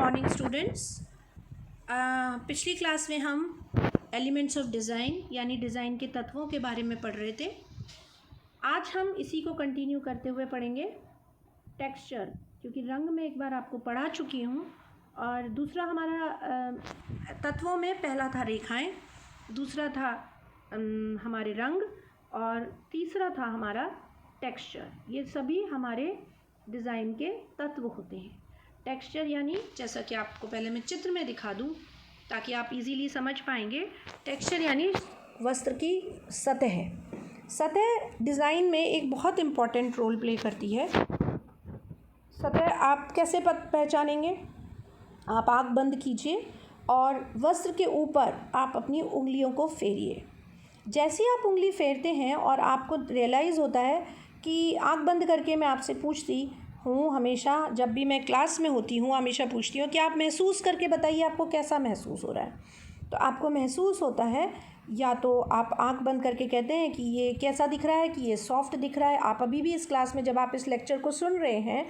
Morning students. पिछली class में हम एलिमेंट्स ऑफ डिज़ाइन यानी डिज़ाइन के तत्वों के बारे में पढ़ रहे थे। आज हम इसी को कंटिन्यू करते हुए पढ़ेंगे टेक्सचर, क्योंकि रंग में एक बार आपको पढ़ा चुकी हूँ। और दूसरा हमारा तत्वों में पहला था रेखाएं, दूसरा था हमारे रंग और तीसरा था हमारा टेक्सचर। ये सभी हमारे डिज़ाइन के तत्व होते हैं। टेक्सचर यानी, जैसा कि आपको पहले मैं चित्र में दिखा दूं ताकि आप इजीली समझ पाएंगे, टेक्सचर यानी वस्त्र की सतह। सतह डिज़ाइन में एक बहुत इम्पॉर्टेंट रोल प्ले करती है। सतह आप कैसे पहचानेंगे? आप आँख बंद कीजिए और वस्त्र के ऊपर आप अपनी उंगलियों को फेरिए। जैसे ही आप उंगली फेरते हैं और आपको रियलाइज़ होता है कि आँख बंद करके मैं आपसे पूछती हूँ, हमेशा जब भी मैं क्लास में होती हूँ हमेशा पूछती हूँ कि आप महसूस करके बताइए आपको कैसा महसूस हो रहा है। तो आपको महसूस होता है, या तो आप आंख बंद करके कहते हैं कि ये कैसा दिख रहा है, कि ये सॉफ्ट दिख रहा है। आप अभी भी इस क्लास में जब आप इस लेक्चर को सुन रहे हैं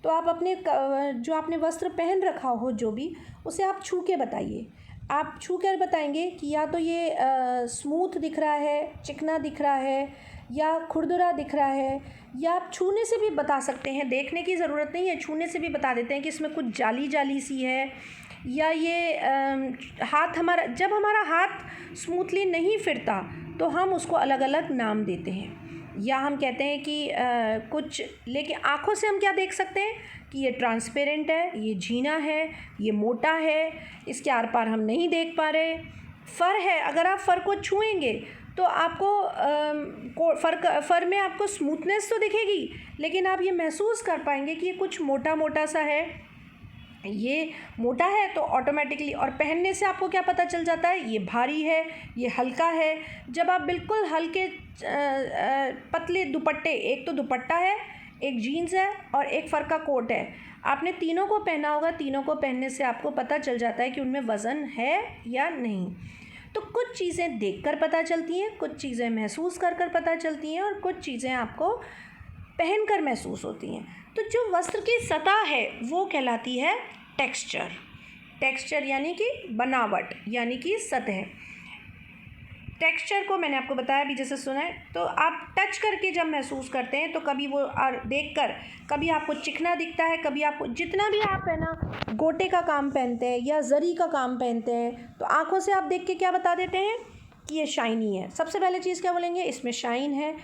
तो आप अपने जो आपने वस्त्र पहन रखा हो जो भी, उसे आप छू के बताइए। आप छू कर बताएंगे कि या तो ये स्मूथ दिख रहा है, चिकना दिख रहा है, या खुरदुरा दिख रहा है। या आप छूने से भी बता सकते हैं, देखने की ज़रूरत नहीं है, छूने से भी बता देते हैं कि इसमें कुछ जाली जाली सी है। या ये हाथ जब हमारा हाथ स्मूथली नहीं फिरता तो हम उसको अलग अलग नाम देते हैं। या हम कहते हैं कि कुछ, लेकिन आँखों से हम क्या देख सकते हैं कि ये ट्रांसपेरेंट है, ये झीना है, ये मोटा है, इसके आर पार हम नहीं देख पा रहे। फ़र है, अगर आप फ़र को छुएंगे तो आपको फ़र में आपको स्मूथनेस तो दिखेगी, लेकिन आप ये महसूस कर पाएंगे कि ये कुछ मोटा मोटा सा है, ये मोटा है तो ऑटोमेटिकली। और पहनने से आपको क्या पता चल जाता है, ये भारी है, ये हल्का है। जब आप बिल्कुल हल्के पतले दुपट्टे, एक तो दुपट्टा है, एक जीन्स है और एक फ़र का कोट है, आपने तीनों को पहना होगा। तीनों को पहनने से आपको पता चल जाता है कि उनमें वज़न है या नहीं। तो कुछ चीज़ें देखकर पता चलती हैं, कुछ चीज़ें महसूस कर पता चलती हैं और कुछ चीज़ें आपको पहनकर महसूस होती हैं। तो जो वस्त्र की सतह है वो कहलाती है टेक्सचर। टेक्सचर यानी कि बनावट, यानी कि सतह। टेक्सचर को मैंने आपको बताया अभी, जैसे सुना है, तो आप टच करके जब महसूस करते हैं तो कभी वो देखकर कभी आपको चिकना दिखता है, कभी आपको, जितना भी आप है ना गोटे का काम पहनते हैं या जरी का काम पहनते हैं, तो आँखों से आप देख के क्या बता देते हैं कि ये शाइनी है। सबसे पहले चीज़ क्या बोलेंगे, इसमें शाइन है।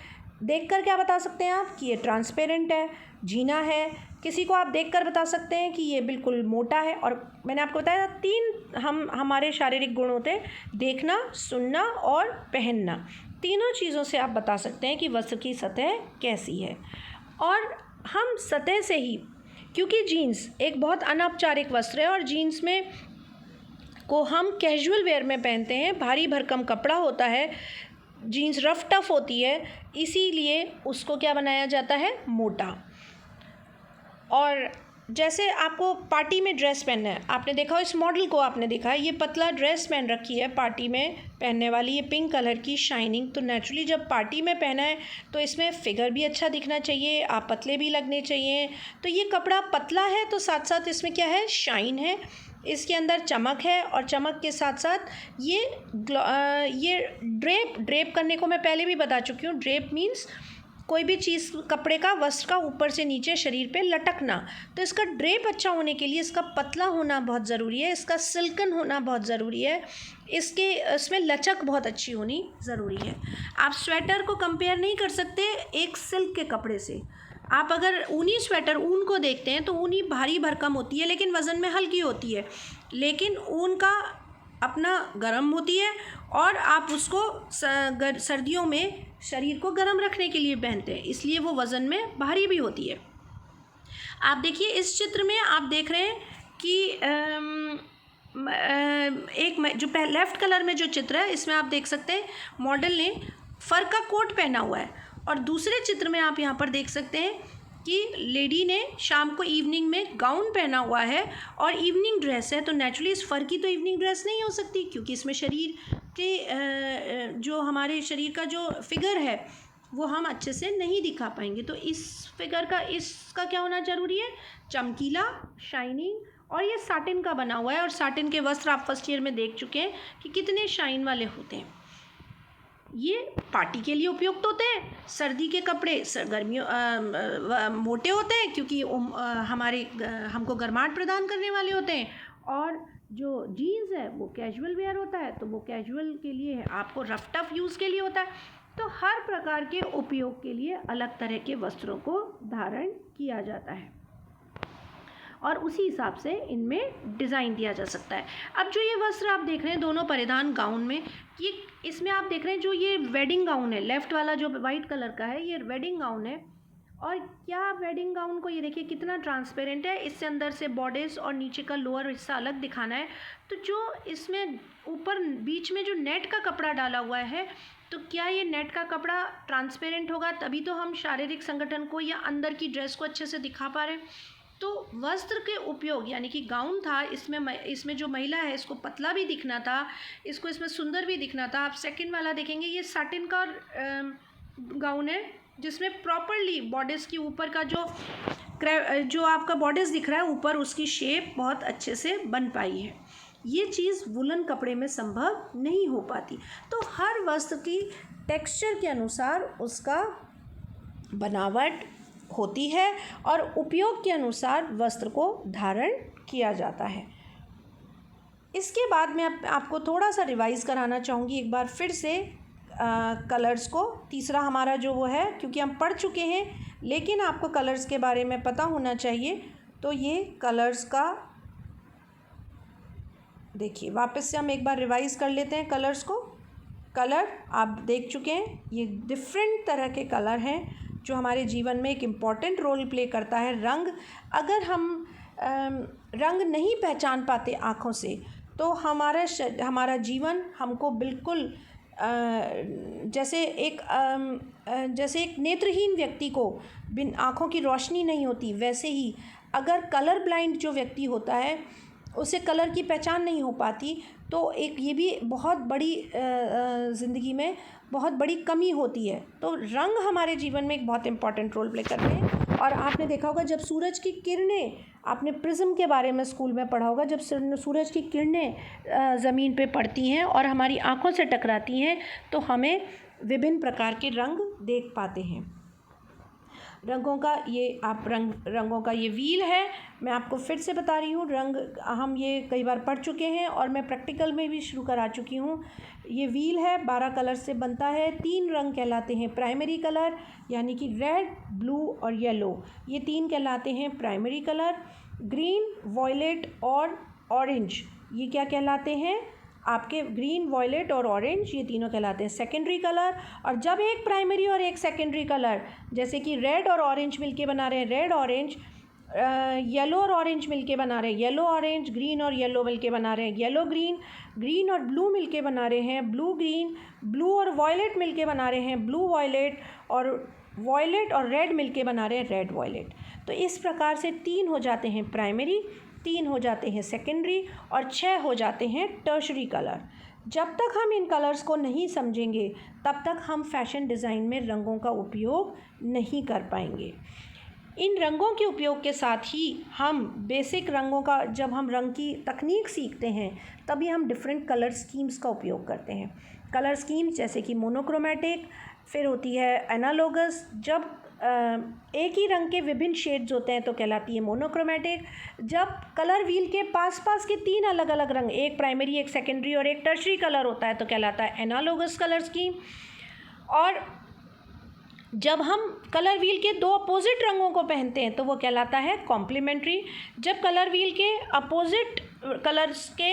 देखकर क्या बता सकते हैं आप कि ये ट्रांसपेरेंट है, झीना है। किसी को आप देखकर बता सकते हैं कि ये बिल्कुल मोटा है। और मैंने आपको बताया तीन हमारे शारीरिक गुण होते हैं, देखना, सुनना और पहनना। तीनों चीज़ों से आप बता सकते हैं कि वस्त्र की सतह कैसी है। और हम सतह से ही, क्योंकि जीन्स एक बहुत अनौपचारिक वस्त्र है और जीन्स में को हम कैजुअल वेयर में पहनते हैं, भारी भरकम कपड़ा होता है, जीन्स रफ टफ होती है, इसीलिए उसको क्या बनाया जाता है, मोटा। और जैसे आपको पार्टी में ड्रेस पहनना है, आपने देखा हो, इस मॉडल को आपने देखा है, ये पतला ड्रेस पहन रखी है पार्टी में पहनने वाली, ये पिंक कलर की शाइनिंग। तो नेचुरली जब पार्टी में पहना है तो इसमें फिगर भी अच्छा दिखना चाहिए, आप पतले भी लगने चाहिए। तो ये कपड़ा पतला है तो साथ साथ इसमें क्या है, शाइन है, इसके अंदर चमक है। और चमक के साथ साथ ये ड्रेप करने को मैं पहले भी बता चुकी हूँ। ड्रेप मीन्स कोई भी चीज़, कपड़े का, वस्त्र का ऊपर से नीचे शरीर पे लटकना। तो इसका ड्रेप अच्छा होने के लिए इसका पतला होना बहुत ज़रूरी है, इसका सिल्कन होना बहुत ज़रूरी है, इसमें लचक बहुत अच्छी होनी ज़रूरी है। आप स्वेटर को कंपेयर नहीं कर सकते एक सिल्क के कपड़े से। आप अगर ऊनी स्वेटर, ऊन को देखते हैं तो ऊनी भारी भरकम होती है लेकिन वज़न में हल्की होती है, लेकिन ऊन का अपना गर्म होती है और आप उसको सर्दियों में शरीर को गर्म रखने के लिए पहनते हैं, इसलिए वो वज़न में भारी भी होती है। आप देखिए इस चित्र में आप देख रहे हैं कि एक जो लेफ़्ट कलर में जो चित्र है, इसमें आप देख सकते हैं मॉडल ने फ़र का कोट पहना हुआ है। और दूसरे चित्र में आप यहाँ पर देख सकते हैं कि लेडी ने शाम को इवनिंग में गाउन पहना हुआ है और इवनिंग ड्रेस है। तो नेचुरली इस फ़र की तो इवनिंग ड्रेस नहीं हो सकती, क्योंकि इसमें शरीर के जो हमारे शरीर का जो फिगर है वो हम अच्छे से नहीं दिखा पाएंगे। तो इस फिगर का इसका क्या होना ज़रूरी है, चमकीला, शाइनिंग, और ये साटिन का बना हुआ है। और साटिन के वस्त्र आप फर्स्ट ईयर में देख चुके हैं कि कितने शाइन वाले होते हैं। ये पार्टी के लिए उपयुक्त होते हैं। सर्दी के कपड़े गर्मियों मोटे होते हैं क्योंकि हमको गर्माहट प्रदान करने वाले होते हैं। और जो जीन्स है वो कैजुअल वेयर होता है, तो वो कैजुअल के लिए है, आपको रफ टफ यूज़ के लिए होता है। तो हर प्रकार के उपयोग के लिए अलग तरह के वस्त्रों को धारण किया जाता है और उसी हिसाब से इनमें डिज़ाइन दिया जा सकता है। अब जो ये वस्त्र आप देख रहे हैं दोनों परिधान गाउन में, ये इसमें आप देख रहे हैं जो ये वेडिंग गाउन है, लेफ़्ट वाला जो वाइट कलर का है ये वेडिंग गाउन है। और क्या वेडिंग गाउन को ये देखिए कितना ट्रांसपेरेंट है, इससे अंदर से बॉडीज़ और नीचे का लोअर हिस्सा अलग दिखाना है। तो जो इसमें ऊपर बीच में जो नेट का कपड़ा डाला हुआ है, तो क्या ये नेट का कपड़ा ट्रांसपेरेंट होगा, तभी तो हम शारीरिक संगठन को या अंदर की ड्रेस को अच्छे से दिखा पा रहे हैं। तो वस्त्र के उपयोग यानी कि गाउन था, इसमें जो महिला है इसको पतला भी दिखना था, इसको इसमें सुंदर भी दिखना था। आप सेकंड वाला देखेंगे, ये साटिन का गाउन है जिसमें प्रॉपरली बॉडीज़ की ऊपर का जो आपका बॉडीज़ दिख रहा है ऊपर, उसकी शेप बहुत अच्छे से बन पाई है। ये चीज़ वुलन कपड़े में संभव नहीं हो पाती। तो हर वस्त्र की टेक्सचर के अनुसार उसका बनावट होती है और उपयोग के अनुसार वस्त्र को धारण किया जाता है। इसके बाद मैं आपको थोड़ा सा रिवाइज़ कराना चाहूँगी एक बार फिर से कलर्स को। तीसरा हमारा जो वो है, क्योंकि हम पढ़ चुके हैं लेकिन आपको कलर्स के बारे में पता होना चाहिए। तो ये कलर्स का देखिए, वापस से हम एक बार रिवाइज़ कर लेते हैं कलर्स को। कलर आप देख चुके हैं, ये डिफरेंट तरह के कलर हैं जो हमारे जीवन में एक इम्पॉर्टेंट रोल प्ले करता है। रंग, अगर हम रंग नहीं पहचान पाते आँखों से तो हमारा जीवन हमको बिल्कुल जैसे एक नेत्रहीन व्यक्ति को बिन आँखों की रोशनी नहीं होती, वैसे ही अगर कलर ब्लाइंड जो व्यक्ति होता है उसे कलर की पहचान नहीं हो पाती, तो एक ये भी बहुत बड़ी ज़िंदगी में बहुत बड़ी कमी होती है। तो रंग हमारे जीवन में एक बहुत इम्पॉर्टेंट रोल प्ले करते हैं। और आपने देखा होगा जब सूरज की किरणें, आपने प्रिज्म के बारे में स्कूल में पढ़ा होगा, जब सूरज की किरणें ज़मीन पे पड़ती हैं और हमारी आँखों से टकराती हैं तो हमें विभिन्न प्रकार के रंग देख पाते हैं। रंगों का ये व्हील है। मैं आपको फिर से बता रही हूँ, रंग हम ये कई बार पढ़ चुके हैं और मैं प्रैक्टिकल में भी शुरू करा चुकी हूँ। ये व्हील है, 12 कलर से बनता है। 3 रंग कहलाते हैं प्राइमरी कलर, यानी कि रेड, ब्लू और येलो, ये 3 कहलाते हैं प्राइमरी कलर। ग्रीन, वॉयलेट और ऑरेंज, ये क्या कहलाते हैं आपके, ग्रीन, वॉयलेट और ऑरेंज, ये तीनों कहलाते हैं सेकेंडरी कलर। और जब एक प्राइमरी और एक सेकेंडरी कलर, जैसे कि रेड और ऑरेंज मिलके बना रहे हैं रेड ऑरेंज, येलो और ऑरेंज मिलके बना रहे हैं येलो ऑरेंज, ग्रीन और येलो मिलके बना रहे हैं येलो ग्रीन, ग्रीन और ब्लू मिलके बना रहे हैं ब्लू ग्रीन, ब्लू और वॉयलेट मिलके बना रहे हैं ब्लू वॉयलेट, और वॉयलेट और रेड मिलके बना रहे हैं रेड वॉयलेट। तो इस प्रकार से 3 हो जाते हैं प्राइमरी, 3 हो जाते हैं सेकेंडरी और 6 हो जाते हैं टर्शरी कलर। जब तक हम इन कलर्स को नहीं समझेंगे तब तक हम फैशन डिज़ाइन में रंगों का उपयोग नहीं कर पाएंगे। इन रंगों के उपयोग के साथ ही हम बेसिक रंगों का, जब हम रंग की तकनीक सीखते हैं तभी हम डिफरेंट कलर स्कीम्स का उपयोग करते हैं। कलर स्कीम्स जैसे कि मोनोक्रोमेटिक, फिर होती है एनालॉगस, जब एक ही रंग के विभिन्न शेड्स होते हैं तो कहलाती है मोनोक्रोमेटिक। जब कलर व्हील के पास के 3 अलग अलग रंग, एक प्राइमरी, एक सेकेंडरी और एक टर्शरी कलर होता है तो कहलाता है एनालॉगस कलर स्कीम। और जब हम कलर व्हील के 2 अपोजिट रंगों को पहनते हैं तो वो कहलाता है कॉम्प्लीमेंट्री। जब कलर व्हील के अपोजिट कलर्स के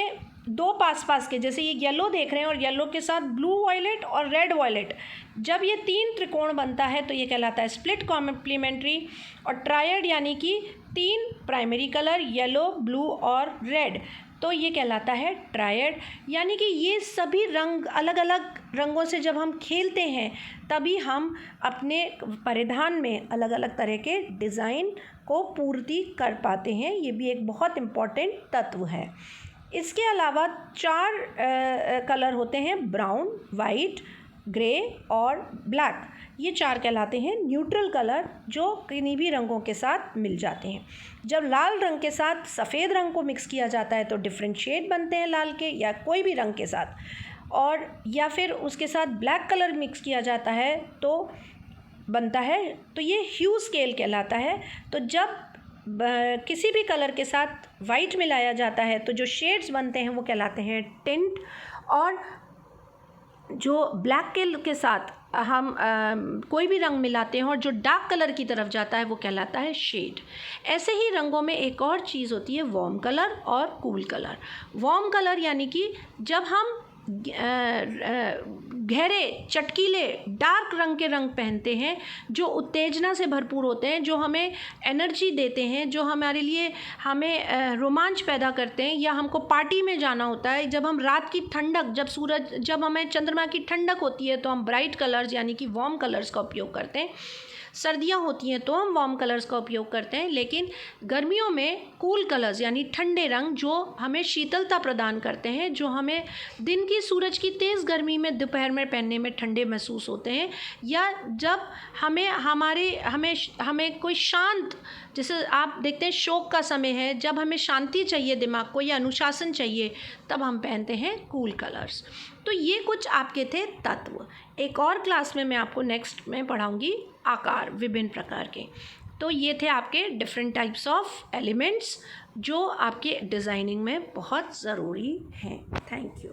2 पास के, जैसे ये येलो देख रहे हैं और येलो के साथ ब्लू वॉयलेट और रेड वॉयलेट, जब ये 3 त्रिकोण बनता है तो ये कहलाता है स्प्लिट कॉम्प्लीमेंट्री। और ट्रायड यानी कि 3 प्राइमरी कलर येलो, ब्लू और रेड, तो ये कहलाता है ट्रायड। यानी कि ये सभी रंग, अलग अलग रंगों से जब हम खेलते हैं तभी हम अपने परिधान में अलग अलग तरह के डिज़ाइन को पूर्ति कर पाते हैं। ये भी एक बहुत इम्पॉर्टेंट तत्व है। इसके अलावा 4 कलर होते हैं, ब्राउन, वाइट, ग्रे और ब्लैक, ये 4 कहलाते हैं न्यूट्रल कलर, जो किन्हीं भी रंगों के साथ मिल जाते हैं। जब लाल रंग के साथ सफ़ेद रंग को मिक्स किया जाता है तो डिफरेंट शेड बनते हैं लाल के, या कोई भी रंग के साथ, और या फिर उसके साथ ब्लैक कलर मिक्स किया जाता है तो बनता है, तो ये ह्यू स्केल कहलाता है। तो जब किसी भी कलर के साथ वाइट मिलाया जाता है तो जो शेड्स बनते हैं वो कहलाते हैं टिंट, और जो ब्लैक के साथ हम कोई भी रंग मिलाते हैं और जो डार्क कलर की तरफ जाता है वो कहलाता है शेड। ऐसे ही रंगों में एक और चीज़ होती है वार्म कलर और कूल कलर। वार्म कलर यानी कि जब हम गहरे चटकीले डार्क रंग के रंग पहनते हैं, जो उत्तेजना से भरपूर होते हैं, जो हमें एनर्जी देते हैं, जो हमारे लिए हमें रोमांच पैदा करते हैं, या हमको पार्टी में जाना होता है, जब हम रात की ठंडक, जब हमें चंद्रमा की ठंडक होती है तो हम ब्राइट कलर्स यानी कि वार्म कलर्स का उपयोग करते हैं। सर्दियाँ होती हैं तो हम वार्म कलर्स का उपयोग करते हैं, लेकिन गर्मियों में कूल कलर्स यानी ठंडे रंग जो हमें शीतलता प्रदान करते हैं, जो हमें दिन की सूरज की तेज़ गर्मी में दोपहर में पहनने में ठंडे महसूस होते हैं, या जब हमें कोई शांत, जैसे आप देखते हैं शोक का समय है, जब हमें शांति चाहिए दिमाग को या अनुशासन चाहिए, तब हम पहनते हैं कूल कलर्स। तो ये कुछ आपके थे तत्व। एक और क्लास में मैं आपको नेक्स्ट में पढ़ाऊँगी आकार विभिन्न प्रकार के। तो ये थे आपके डिफरेंट टाइप्स ऑफ एलिमेंट्स जो आपके डिज़ाइनिंग में बहुत ज़रूरी हैं। Thank you.